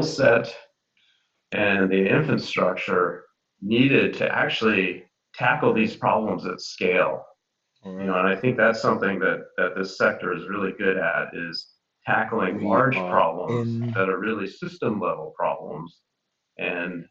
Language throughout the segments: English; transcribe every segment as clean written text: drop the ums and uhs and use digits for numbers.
set and the infrastructure needed to actually tackle these problems at scale. All And right. I think that's something that this sector is really good at, is tackling We large are problems in that are really system level problems, and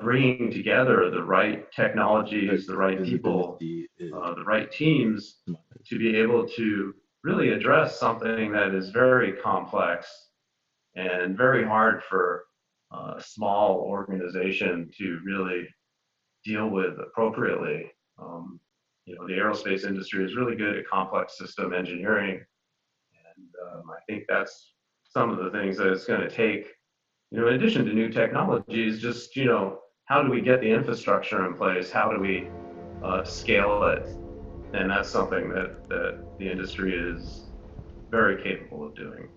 bringing together the right technologies, the right people, visibility is the right teams much. to be able to really address something that is very complex and very hard for a small organization to really deal with appropriately. Um, the aerospace industry is really good at complex system engineering, and I think that's some of the things that it's going to take. In addition to new technologies, just how do we get the infrastructure in place? How do we scale it? And that's something that the industry is very capable of doing.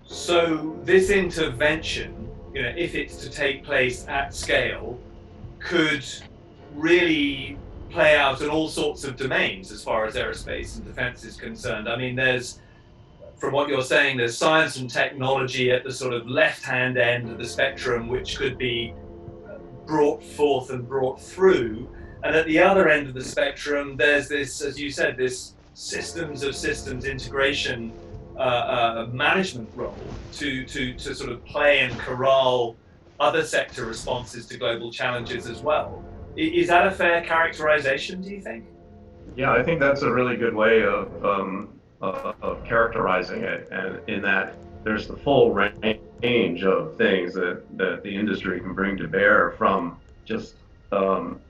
So this intervention, if it's to take place at scale, could really play out in all sorts of domains as far as aerospace and defense is concerned. I mean, from what you're saying, there's science and technology at the sort of left-hand end of the spectrum, which could be brought forth and brought through. And at the other end of the spectrum, there's this, as you said, this systems of systems integration management role to sort of play and corral other sector responses to global challenges as well. Is that a fair characterization, do you think? Yeah, I think that's a really good way of characterizing it, and in that there's the full range of things that the industry can bring to bear, from just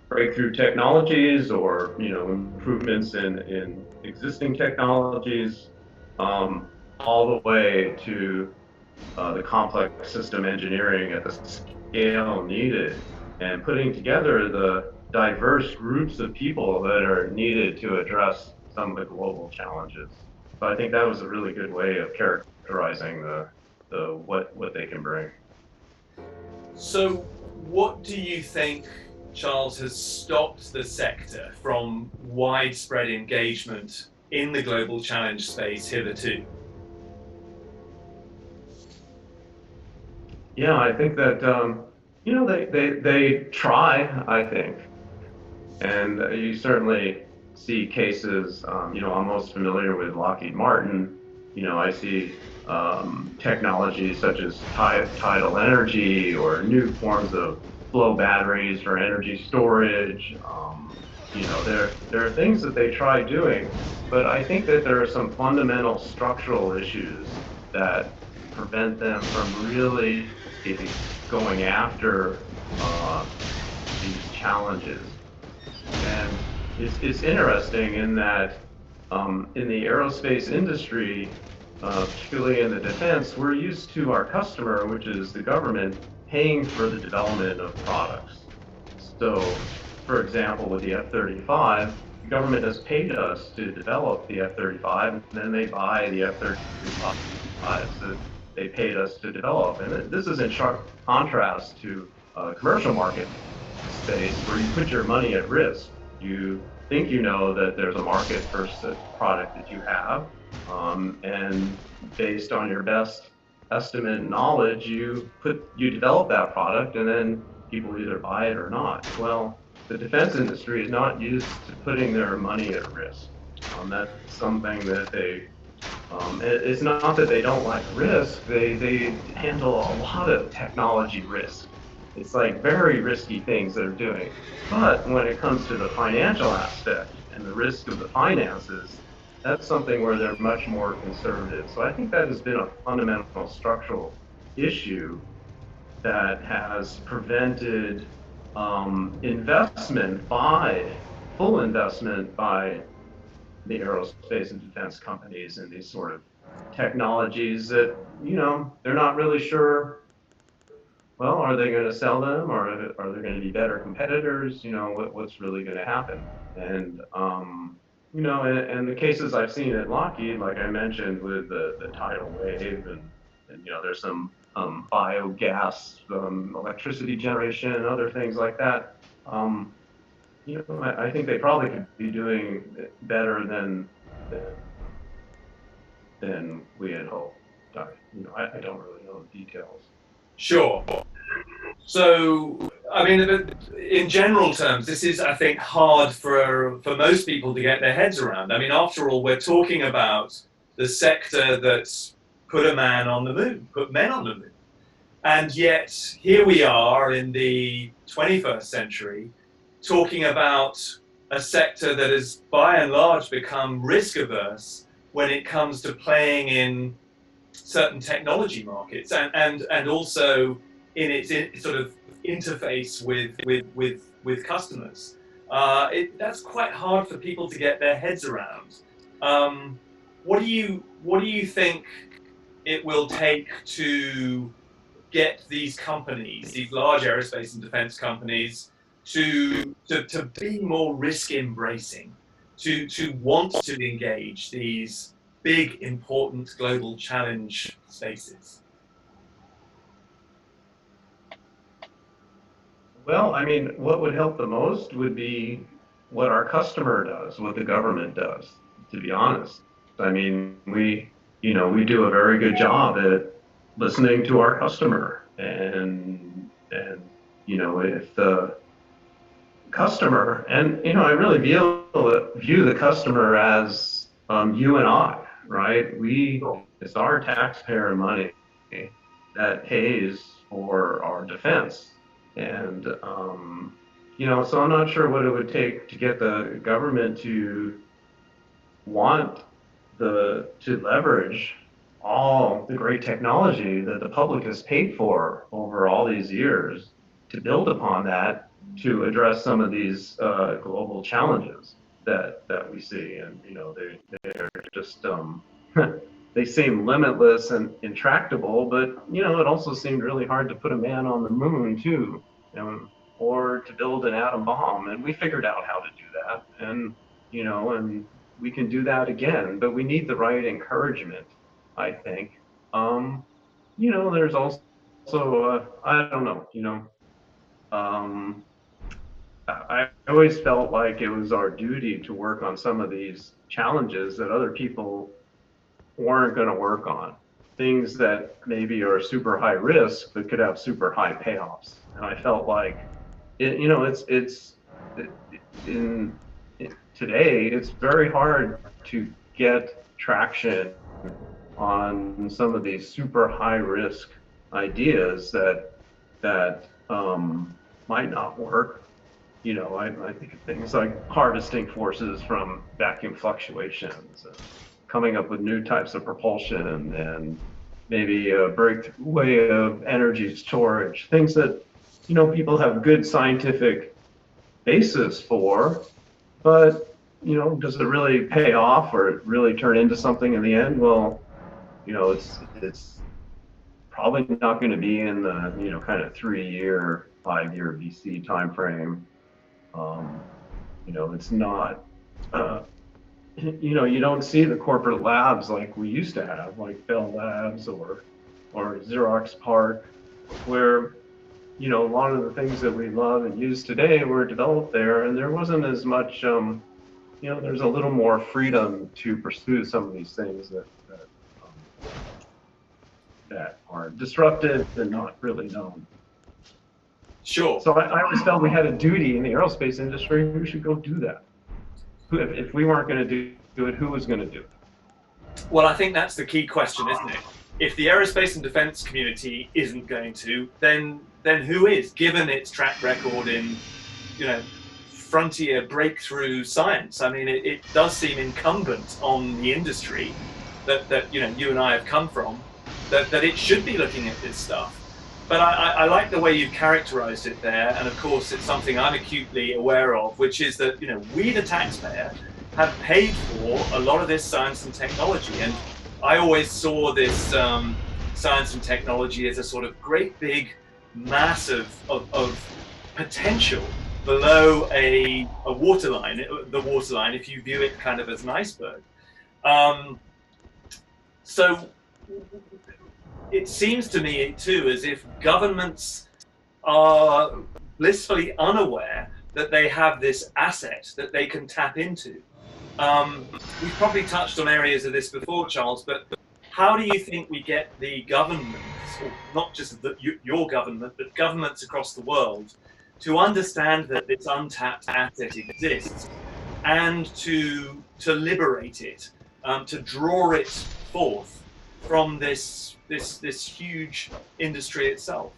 breakthrough technologies, or improvements in existing technologies, all the way to the complex system engineering at the scale needed, and putting together the diverse groups of people that are needed to address some of the global challenges. So I think that was a really good way of characterizing the what they can bring. So, what do you think, Charles, has stopped the sector from widespread engagement in the global challenge space hitherto? Yeah, I think that they try, I think, and you certainly see cases. I'm most familiar with Lockheed Martin. I see technologies such as tidal energy, or new forms of flow batteries for energy storage. There are things that they try doing, but I think that there are some fundamental structural issues that prevent them from really going after these challenges. And it's interesting in that, in the aerospace industry, particularly in the defense, we're used to our customer, which is the government, paying for the development of products. So, for example, with the F-35, the government has paid us to develop the F-35, and then they buy the F-35s that they paid us to develop. And this is in sharp contrast to commercial market space, where you put your money at risk. You think that there's a market for the product that you have, and based on your best estimate and knowledge, you develop that product, and then people either buy it or not. Well, the defense industry is not used to putting their money at risk. That's something that it's not that they don't like risk. They handle a lot of technology risk. It's like very risky things they're doing. But when it comes to the financial aspect and the risk of the finances, that's something where they're much more conservative. So I think that has been a fundamental structural issue that has prevented investment by full investment by the aerospace and defense companies in these sort of technologies that they're not really sure. Well, are they going to sell them, or are they going to be better competitors? What's really going to happen? And and the cases I've seen at Lockheed, like I mentioned, with the tidal wave, and there's some biogas, electricity generation, and other things like that. Um, I think they probably could be doing better than than we had hoped. I don't really know the details. Sure. So, I mean, in general terms, this is, I think, hard for most people to get their heads around. I mean, after all, we're talking about the sector that's put a man on the moon, put men on the moon. And yet, here we are in the 21st century talking about a sector that has, by and large, become risk averse when it comes to playing in certain technology markets and also in its sort of interface with customers. That's quite hard for people to get their heads around. What do you think it will take to get these companies, these large aerospace and defense companies, to be more risk embracing, to want to engage these big, important global challenge spaces? Well, I mean, what would help the most would be what our customer does, what the government does, to be honest. I mean, we do a very good job at listening to our customer and if the customer, and I really view the customer as you and I, right? It's our taxpayer money that pays for our defense, and so I'm not sure what it would take to get the government to want to leverage all the great technology that the public has paid for over all these years to build upon that to address some of these global challenges that we see. And they're just they seem limitless and intractable, but it also seemed really hard to put a man on the moon too, or to build an atom bomb. And we figured out how to do that, and we can do that again, but we need the right encouragement, I think. There's also, I don't know, I always felt like it was our duty to work on some of these challenges that other people weren't going to work on. Things that maybe are super high risk, but could have super high payoffs. And I felt like, in today, it's very hard to get traction on some of these super high risk ideas that might not work. I think of things like harvesting forces from vacuum fluctuations, and coming up with new types of propulsion, and maybe a breakthrough way of energy storage, things that people have good scientific basis for, but does it really pay off or really turn into something in the end? Well, it's probably not going to be in the kind of 3 year, 5 year VC timeframe. It's not. You don't see the corporate labs like we used to have, like Bell Labs or Xerox PARC, where a lot of the things that we love and use today were developed there, and there wasn't as much. There's a little more freedom to pursue some of these things that are disruptive and not really known. Sure. So I always felt we had a duty in the aerospace industry. We should go do that. If we weren't going to do it, who was going to do it? Well, I think that's the key question, isn't it? If the aerospace and defense community isn't going to, then who is? Given its track record in, frontier breakthrough science, I mean, it does seem incumbent on the industry that you and I have come from, that it should be looking at this stuff. But I like the way you've characterized it there, and of course it's something I'm acutely aware of, which is that we, the taxpayer, have paid for a lot of this science and technology. And I always saw this science and technology as a sort of great big mass of potential below a waterline, the waterline, if you view it kind of as an iceberg. So it seems to me too as if governments are blissfully unaware that they have this asset that they can tap into. We've probably touched on areas of this before, Charles, but how do you think we get the governments, or not just your government, but governments across the world, to understand that this untapped asset exists and to liberate it, to draw it forth from this huge industry itself?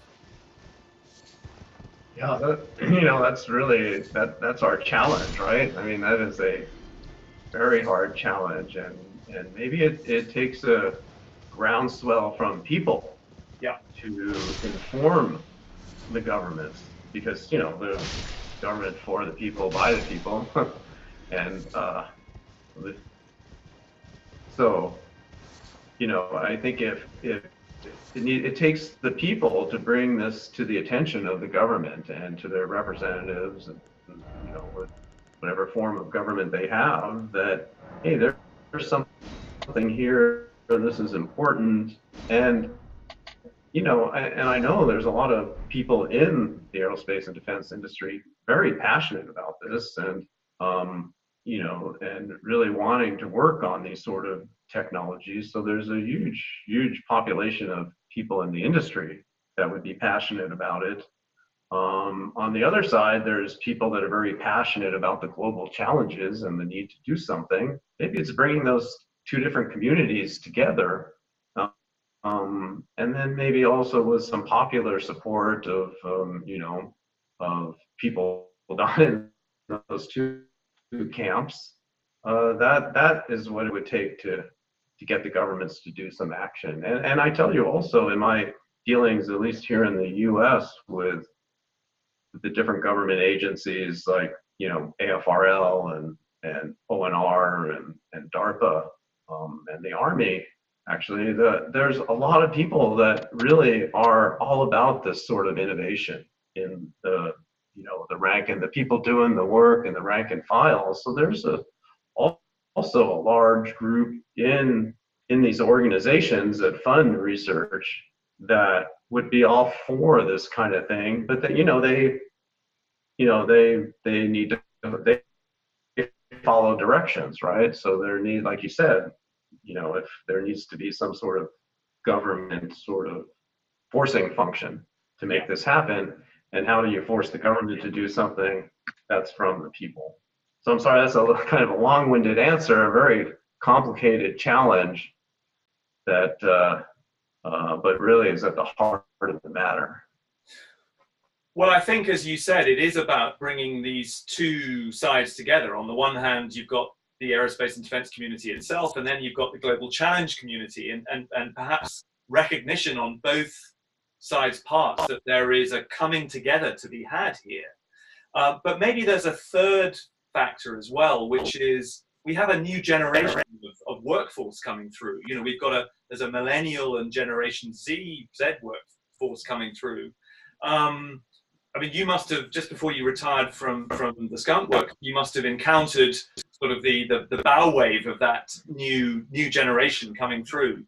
Yeah, that's really that's our challenge, right? I mean, that is a very hard challenge, and maybe it takes a groundswell from people Yeah, to inform the governments, because the government for the people by the people, and so I think if it takes the people to bring this to the attention of the government and to their representatives, and with whatever form of government they have, that hey, there's something here, this is important. And and I know there's a lot of people in the aerospace and defense industry very passionate about this, and and really wanting to work on these sort of technologies. So there's a huge population of people in the industry that would be passionate about it. On the other side, there's people that are very passionate about the global challenges and the need to do something. Maybe it's bringing those two different communities together, and then maybe also with some popular support of people down in those two camps. That is what it would take to get the governments to do some action. And I tell you also, in my dealings, at least here in the U.S., with the different government agencies like AFRL and ONR and DARPA, and the Army. Actually, there's a lot of people that really are all about this sort of innovation in the rank, and the people doing the work and the rank and file. So there's also a large group in these organizations that fund research that would be all for this kind of thing, but that they need to they follow directions, right? So there need, like you said, if there needs to be some sort of government sort of forcing function to yeah. make this happen, and how do you force the government to do something that's from the people? So I'm sorry, that's a kind of a long-winded answer, a very complicated challenge that, but really is at the heart of the matter. Well, I think, as you said, it is about bringing these two sides together. On the one hand, you've got the aerospace and defense community itself, and then you've got the global challenge community, and perhaps recognition on both sides' parts that there is a coming together to be had here. But maybe there's a third factor as well, which is we have a new generation of workforce coming through. There's a millennial and Generation Z workforce coming through. I mean, you must have, just before you retired from the skunk work, you must have encountered sort of the bow wave of that new generation coming through.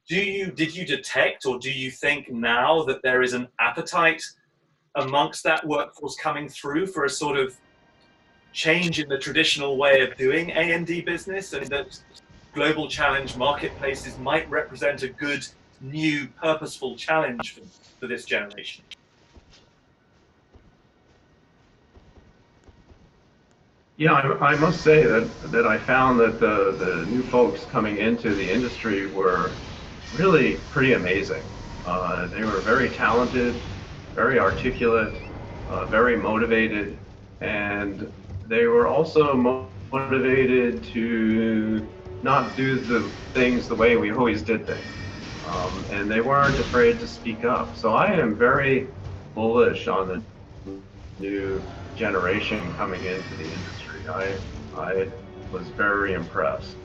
Did you detect, or do you think now that there is an appetite amongst that workforce coming through for a sort of change in the traditional way of doing A&D business, and that global challenge marketplaces might represent a good, new, purposeful challenge for this generation? Yeah, I must say that I found that the new folks coming into the industry were really pretty amazing. They were very talented, very articulate, very motivated, and they were also motivated to not do the things the way we always did things. And they weren't afraid to speak up. So I am very bullish on the new generation coming into the industry. I was very impressed.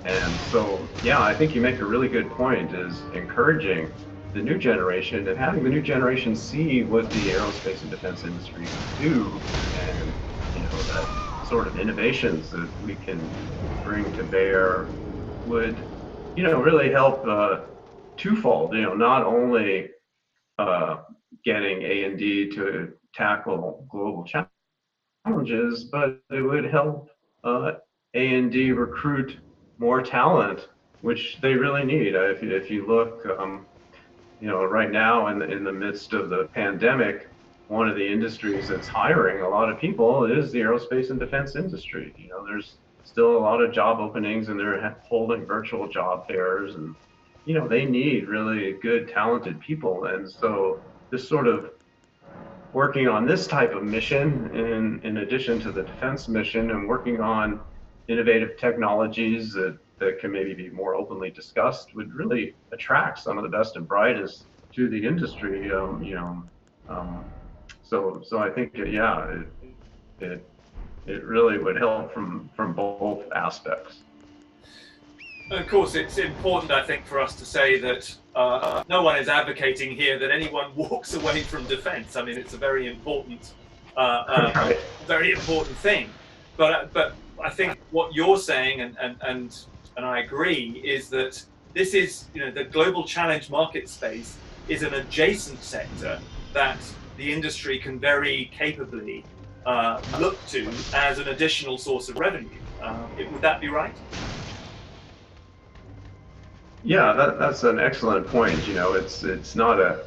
And so, yeah, I think you make a really good point, is encouraging the new generation and having the new generation see what the aerospace and defense industry can do, and that sort of innovations that we can bring to bear would really help twofold. Not only getting A&D to tackle global challenges, but it would help A&D recruit more talent which they really need. If you look, right now in the midst of the pandemic, one of the industries that's hiring a lot of people is the aerospace and defense industry. There's still a lot of job openings, and they're holding virtual job fairs, and they need really good, talented people. And so this sort of working on this type of mission in addition to the defense mission, and working on innovative technologies that can maybe be more openly discussed, would really attract some of the best and brightest to the industry. So I think, yeah, it really would help from both aspects. Of course, it's important, I think, for us to say that no one is advocating here that anyone walks away from defence. I mean, it's a very important, Right. very important thing. But I think what you're saying, and I agree, is that this is, the global challenge market space is an adjacent sector that the industry can very capably look to as an additional source of revenue. Would that be right? Yeah, that's an excellent point. It's not a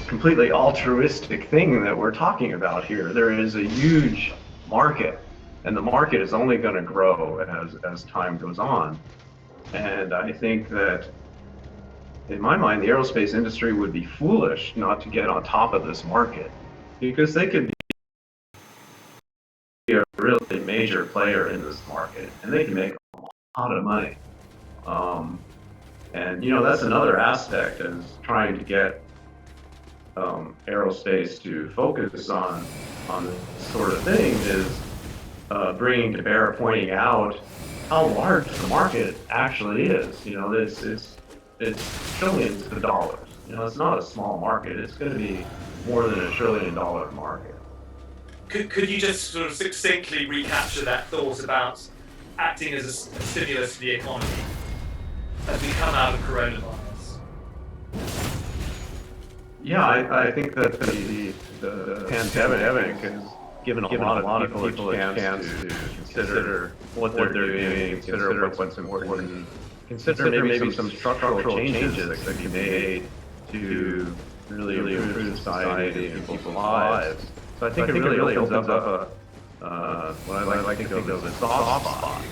completely altruistic thing that we're talking about here. There is a huge market, and the market is only going to grow as time goes on. And I think that, in my mind, the aerospace industry would be foolish not to get on top of this market, because they could be a really major player in this market, and they can make a lot of money. And that's another aspect, is trying to get aerospace to focus on this sort of thing, is bringing to bear, pointing out how large the market actually is. It's trillions of dollars. It's not a small market. It's going to be more than $1 trillion market. Could you just sort of succinctly recapture that thought about acting as a stimulus to the economy as we come out of coronavirus? Yeah, I think that the pandemic has given a lot of people a chance to consider what they're doing, consider what's important, consider maybe some structural changes that could be made to really improve society and people's lives. So I think it really opens up what I like to think of as a soft spot.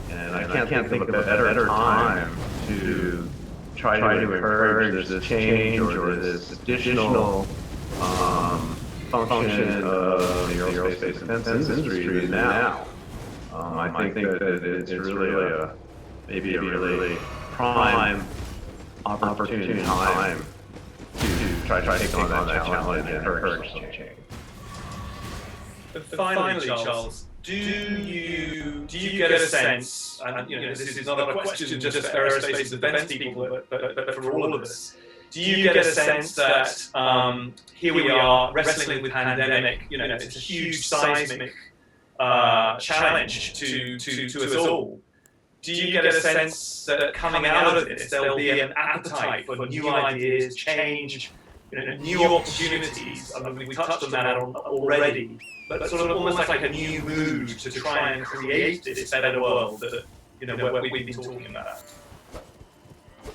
And I can't think of a better time to try to encourage this change or this additional function of the aerospace defense industry than now. I think that it's really maybe a really prime opportunity time to try to take on that challenge and encourage some change. But finally, Charles, do you get a sense, and this is not a question just for aerospace and defense people, but for all of us, do you get a sense that here we are wrestling with pandemic, it's a huge seismic challenge to us all? Do you get a sense that coming out of this, there'll be an appetite for new ideas, change, new opportunities? I mean, we touched on that already, but sort of almost like a new mood to try and create this better world that what we've been talking about.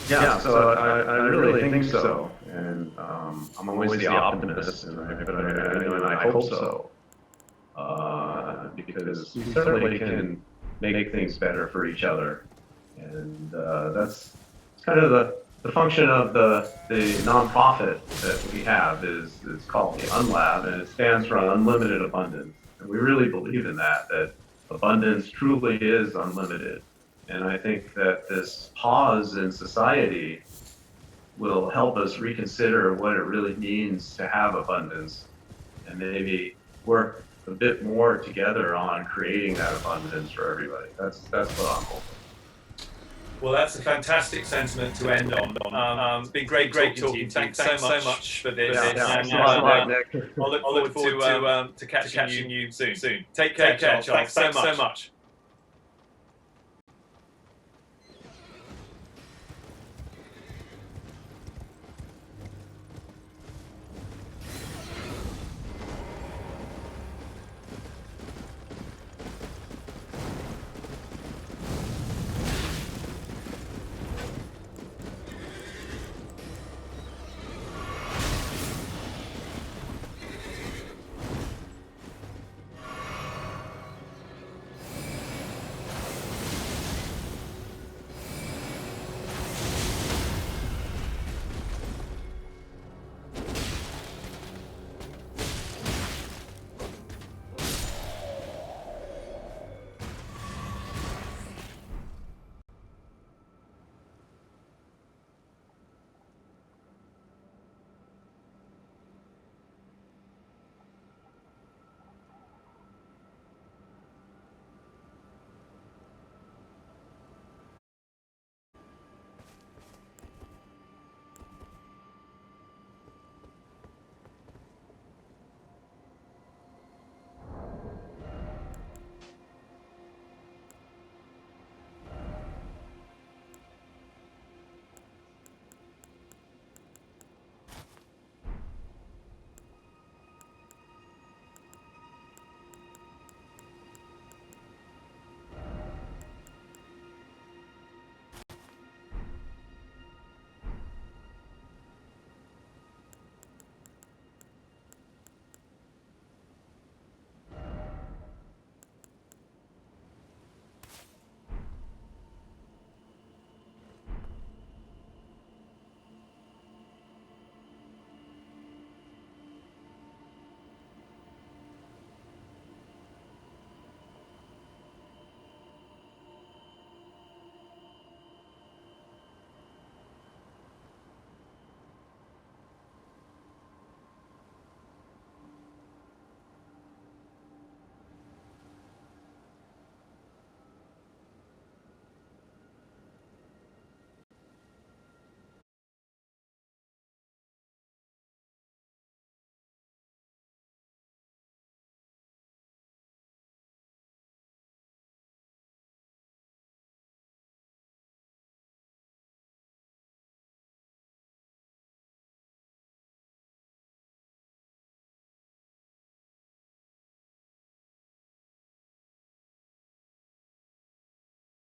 Yeah, so I really think so, and I'm always the optimist, and I hope so, because we certainly can make things better for each other, and that's kind of the function of the nonprofit that we have is called the UnLAB, and it stands for Unlimited Abundance, and we really believe in that abundance truly is unlimited. And I think that this pause in society will help us reconsider what it really means to have abundance, and maybe work a bit more together on creating that abundance for everybody. That's what I'm hoping. Well, that's a fantastic sentiment to end on. It's been great talking to you. Thanks so much for this. I'll look forward to catching you soon. Take care, Charles. Thanks so much.